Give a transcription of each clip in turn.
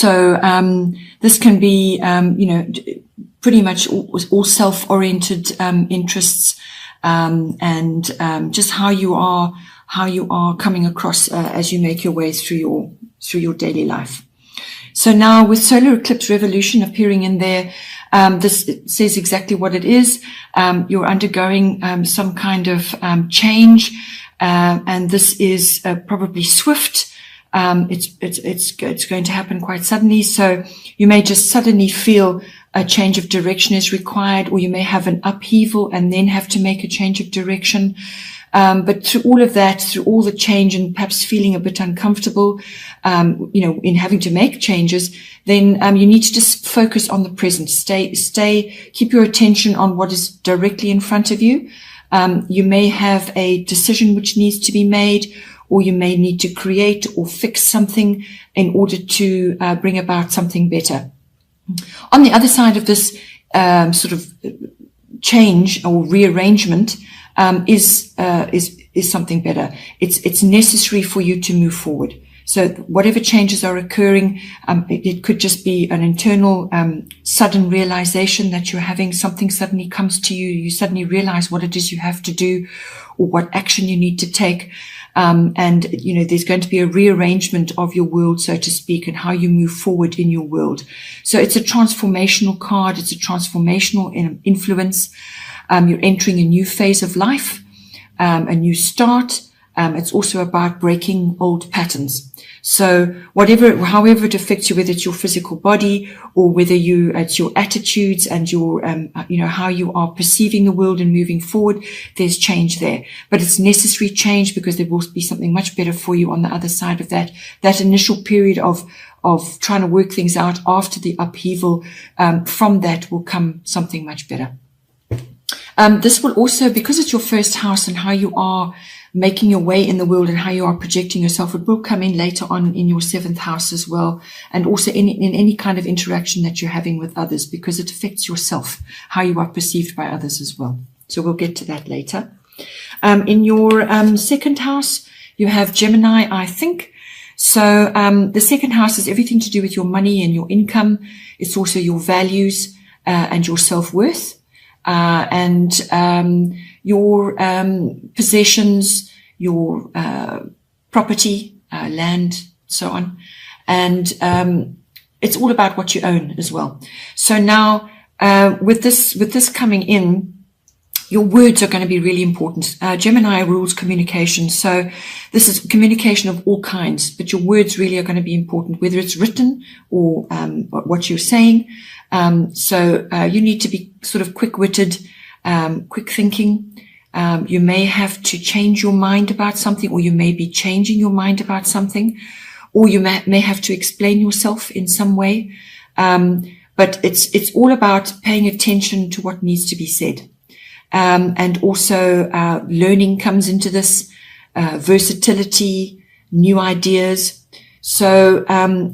So this can be, pretty much all self-oriented interests, and just how you are coming across as you make your way through your daily life. So now with solar eclipse revolution appearing in there, this says exactly what it is. You're undergoing some kind of change, and this is probably swift. It's going to happen quite suddenly. So you may just suddenly feel a change of direction is required, or you may have an upheaval and then have to make a change of direction. But through all of that, through all the change and perhaps feeling a bit uncomfortable, in having to make changes, then you need to just focus on the present. Keep your attention on what is directly in front of you. You may have a decision which needs to be made, or you may need to create or fix something in order to bring about something better. On the other side of this sort of change or rearrangement is something better. It's necessary for you to move forward. So whatever changes are occurring, it could just be an internal sudden realization that you're having. Something suddenly comes to you. You suddenly realize what it is you have to do or what action you need to take. And there's going to be a rearrangement of your world, so to speak, and how you move forward in your world. So it's a transformational card. It's a transformational influence. You're entering a new phase of life, a new start. It's also about breaking old patterns. So however it affects you, whether it's your physical body or whether it's your attitudes and your, how you are perceiving the world and moving forward, there's change there. But it's necessary change because there will be something much better for you on the other side of that. That initial period of trying to work things out after the upheaval, from that will come something much better. This will also, because it's your first house and how you are making your way in the world and how you are projecting yourself, it will come in later on in your 7th house as well, and also in any kind of interaction that you're having with others, because it affects yourself, how you are perceived by others as well. So we'll get to that later. In your 2nd house, you have Gemini, I think. So the 2nd house is everything to do with your money and your income. It's also your values and your self-worth. And your possessions, your property, land, so on. And it's all about what you own as well. So now with this coming in, your words are going to be really important. Gemini rules communication. So this is communication of all kinds, but your words really are going to be important, whether it's written or what you're saying. So you need to be sort of quick-witted, quick thinking. You may have to change your mind about something, or you may be changing your mind about something, or you may have to explain yourself in some way. But it's all about paying attention to what needs to be said. And also learning comes into this, versatility, new ideas. So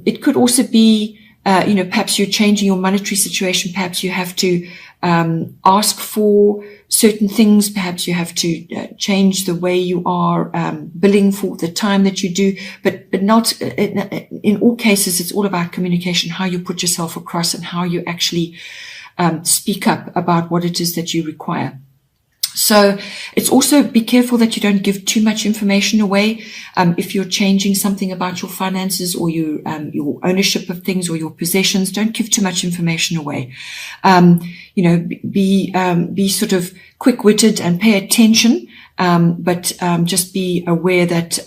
it could also be, perhaps you're changing your monetary situation. Perhaps you have to ask for certain things. Perhaps you have to change the way you are billing for the time that you do. But not in all cases, it's all about communication, how you put yourself across and how you actually speak up about what it is that you require. So it's also be careful that you don't give too much information away. If you're changing something about your finances or your ownership of things or your possessions, don't give too much information away. Be sort of quick-witted and pay attention. But just be aware that,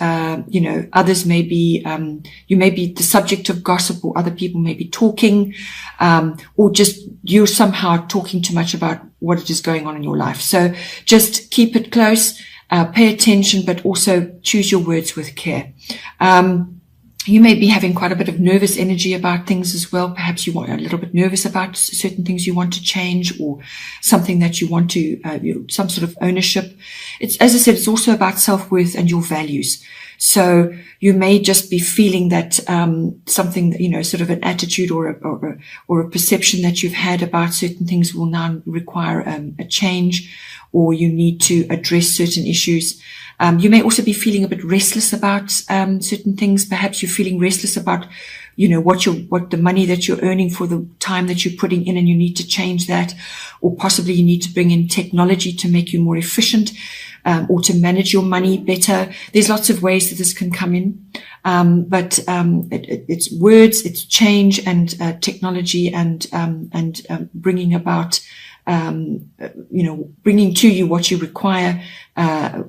others may be, you may be the subject of gossip, or other people may be talking, or just you're somehow talking too much about what it is going on in your life. So just keep it close, pay attention, but also choose your words with care. You may be having quite a bit of nervous energy about things as well. Perhaps you are a little bit nervous about certain things you want to change, or something that you want to, some sort of ownership. It's, as I said, it's also about self-worth and your values. So you may just be feeling that something, sort of an attitude or a perception that you've had about certain things will now require a change, or you need to address certain issues. You may also be feeling a bit restless about certain things. Perhaps you're feeling restless about what the money that you're earning for the time that you're putting in, and you need to change that, or possibly you need to bring in technology to make you more efficient, or to manage your money better. There's lots of ways that this can come in. But it's words, it's change, and technology, and bringing about, bringing to you what you require,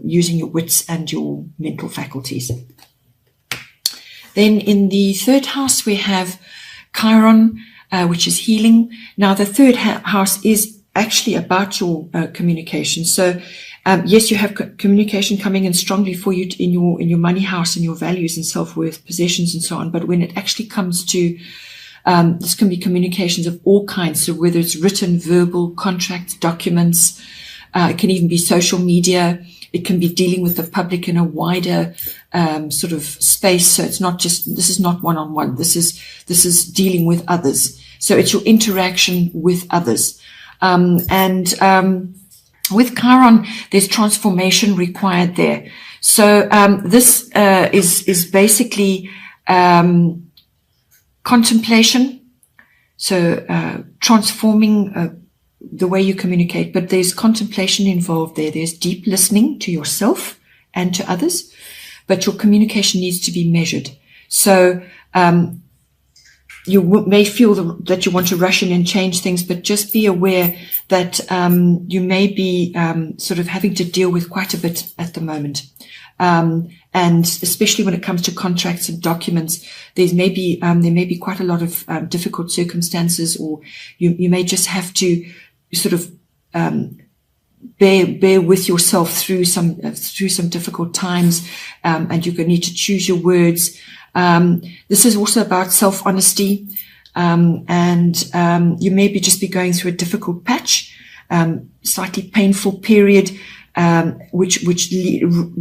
using your wits and your mental faculties. Then in the third house, we have Chiron, which is healing. Now, the third house is actually about your communication. So, yes, you have communication coming in strongly for you in your money house and your values and self-worth, possessions and so on. But when it actually comes to, this can be communications of all kinds. So whether it's written, verbal, contracts, documents, it can even be social media. It can be dealing with the public in a wider sort of space. So it's not just, this is not one-on-one. This is dealing with others. So it's your interaction with others. With Chiron, there's transformation required there. So this is basically contemplation. So transforming the way you communicate, but there's contemplation involved there. There's deep listening to yourself and to others, but your communication needs to be measured. So you may feel that you want to rush in and change things, but just be aware that you may be sort of having to deal with quite a bit at the moment. And especially when it comes to contracts and documents, there may be quite a lot of difficult circumstances, or you may just have to sort of bear with yourself through some difficult times, and you're going to need to choose your words. This is also about self-honesty, and you may just be going through a difficult patch, slightly painful period, which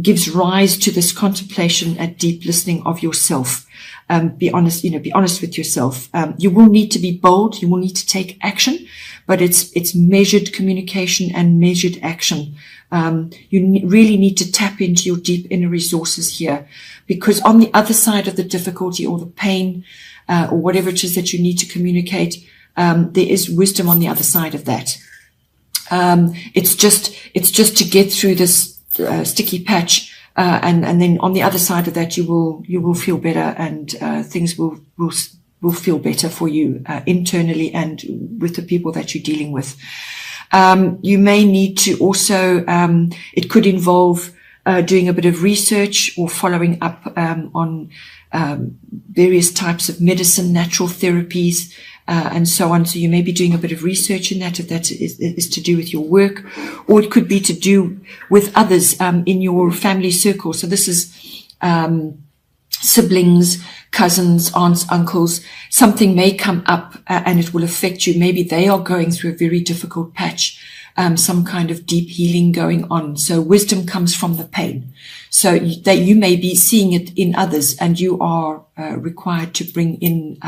gives rise to this contemplation and deep listening of yourself. Be honest with yourself. You will need to be bold. You will need to take action, but it's measured communication and measured action. You really need to tap into your deep inner resources here, because on the other side of the difficulty or the pain, or whatever it is that you need to communicate, there is wisdom on the other side of that. It's just to get through this sticky patch, and then on the other side of that, you will feel better, and things will feel better for you internally and with the people that you're dealing with. You may need to also, it could involve doing a bit of research or following up on various types of medicine, natural therapies, and so on. So you may be doing a bit of research in that, if that is to do with your work, or it could be to do with others in your family circle. So this is siblings, cousins, aunts, uncles. Something may come up and it will affect you. Maybe they are going through a very difficult patch, some kind of deep healing going on. So wisdom comes from the pain. So that you may be seeing it in others, and you are required to bring in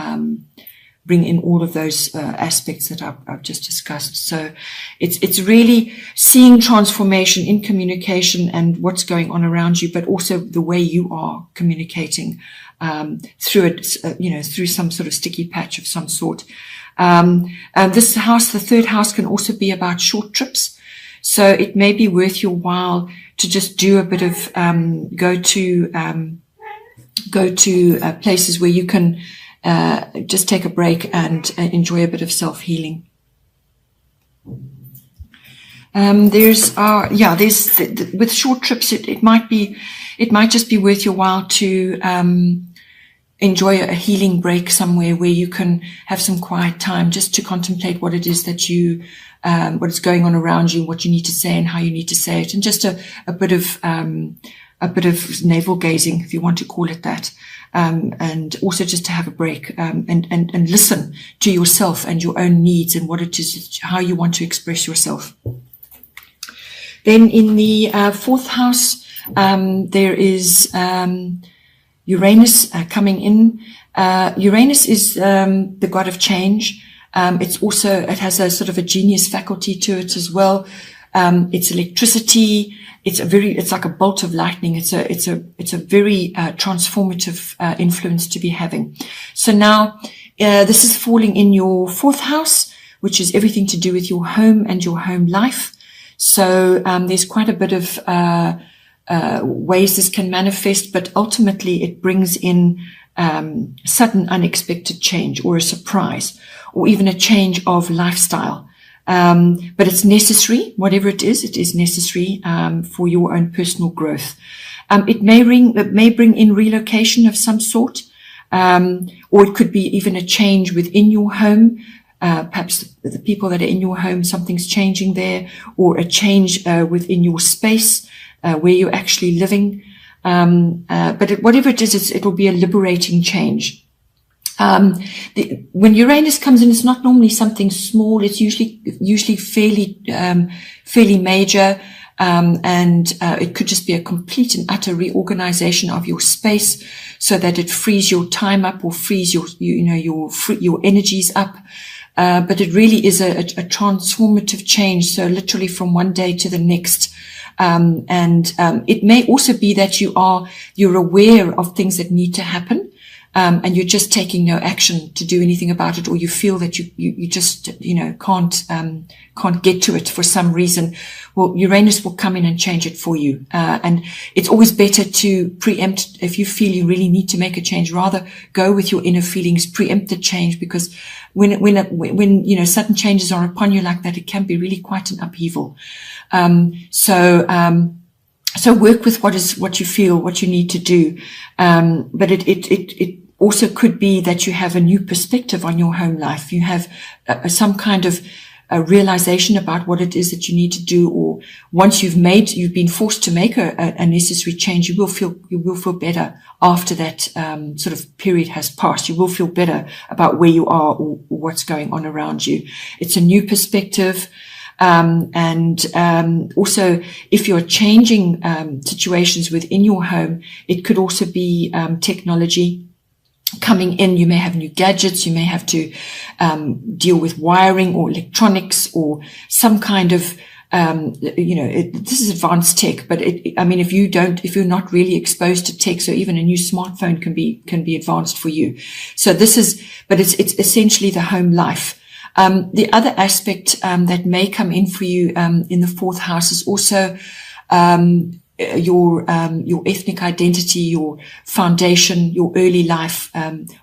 all of those aspects that I've just discussed. So it's really seeing transformation in communication and what's going on around you, but also the way you are communicating through it, through some sort of sticky patch of some sort. This house, the third house, can also be about short trips. So it may be worth your while to just do a bit of go to places where you can just take a break and enjoy a bit of self-healing. With short trips, it might just be worth your while to enjoy a healing break somewhere where you can have some quiet time just to contemplate what it is that what is going on around you, what you need to say and how you need to say it, and just a bit of navel gazing, if you want to call it that. And also just to have a break, and listen to yourself and your own needs and what it is, how you want to express yourself. Then in the fourth house, there is Uranus coming in. Uranus is the god of change. It has a sort of a genius faculty to it as well. It's electricity. It's like a bolt of lightning. It's a very transformative influence to be having. So now this is falling in your 4th house, which is everything to do with your home and your home life. So there's quite a bit of ways this can manifest, but ultimately it brings in sudden unexpected change, or a surprise, or even a change of lifestyle. But it's necessary. Whatever it is necessary for your own personal growth. It may bring in relocation of some sort, or it could be even a change within your home. Perhaps the people that are in your home, something's changing there, or a change within your space where you're actually living. But whatever it is, it'll be a liberating change. When Uranus comes in, it's not normally something small. It's usually fairly major. And it could just be a complete and utter reorganization of your space, so that it frees your time up, or frees your energies up. But it really is a transformative change. So literally from one day to the next. It may also be that you're aware of things that need to happen. And you're just taking no action to do anything about it, or you feel that you just, can't get to it for some reason. Well, Uranus will come in and change it for you. And it's always better to preempt. If you feel you really need to make a change, rather go with your inner feelings, preempt the change, because when sudden changes are upon you like that, it can be really quite an upheaval. So work with what you feel, what you need to do. But it also could be that you have a new perspective on your home life. You have some kind of a realization about what it is that you need to do, or once you've been forced to make a necessary change, you will feel better after that sort of period has passed. You will feel better about where you are, or what's going on around you. It's a new perspective. Also, if you're changing situations within your home, it could also be technology coming in. You may have new gadgets. You may have to deal with wiring or electronics, or some kind of this is advanced tech. But if you're not really exposed to tech, so even a new smartphone can be advanced for you. So it's essentially the home life. The other aspect that may come in for you in the 4th house is also your ethnic identity, your foundation, your early life,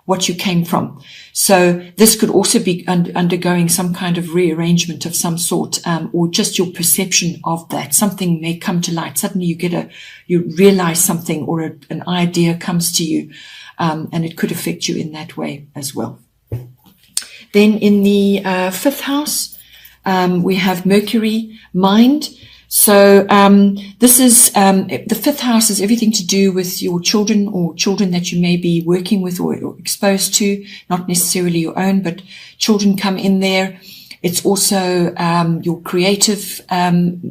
what you came from. So this could also be undergoing some kind of rearrangement of some sort, or just your perception of that. Something may come to light. Suddenly you realize something, or an idea comes to you, and it could affect you in that way as well. Then in the 5th house, we have Mercury, mind. So this is the 5th house is everything to do with your children, or children that you may be working with or exposed to, not necessarily your own, but children come in there. It's also your creative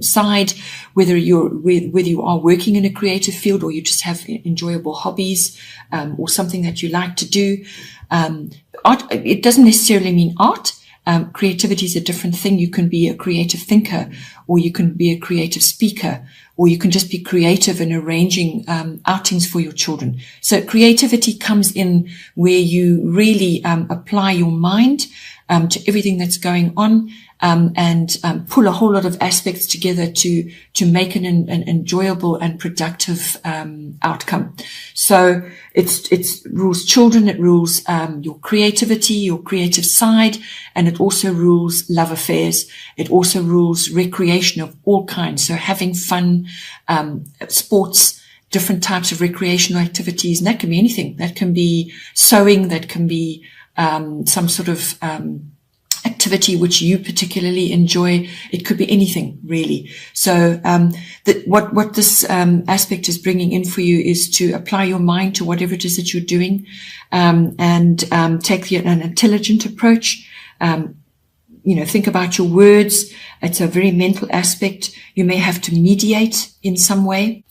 side, whether you are working in a creative field, or you just have enjoyable hobbies, or something that you like to do. Art, it doesn't necessarily mean art. Creativity is a different thing. You can be a creative thinker, or you can be a creative speaker, or you can just be creative in arranging outings for your children. So creativity comes in where you really apply your mind to everything that's going on, and pull a whole lot of aspects together to make an enjoyable and productive outcome. So it rules children, it rules your creativity, your creative side, and it also rules love affairs. It also rules recreation of all kinds. So having fun, sports, different types of recreational activities, and that can be anything. That can be sewing, that can be some sort of activity which you particularly enjoy. It could be anything, really. So what this aspect is bringing in for you is to apply your mind to whatever it is that you're doing, and take an intelligent approach. Think about your words. It's a very mental aspect. You may have to mediate in some way.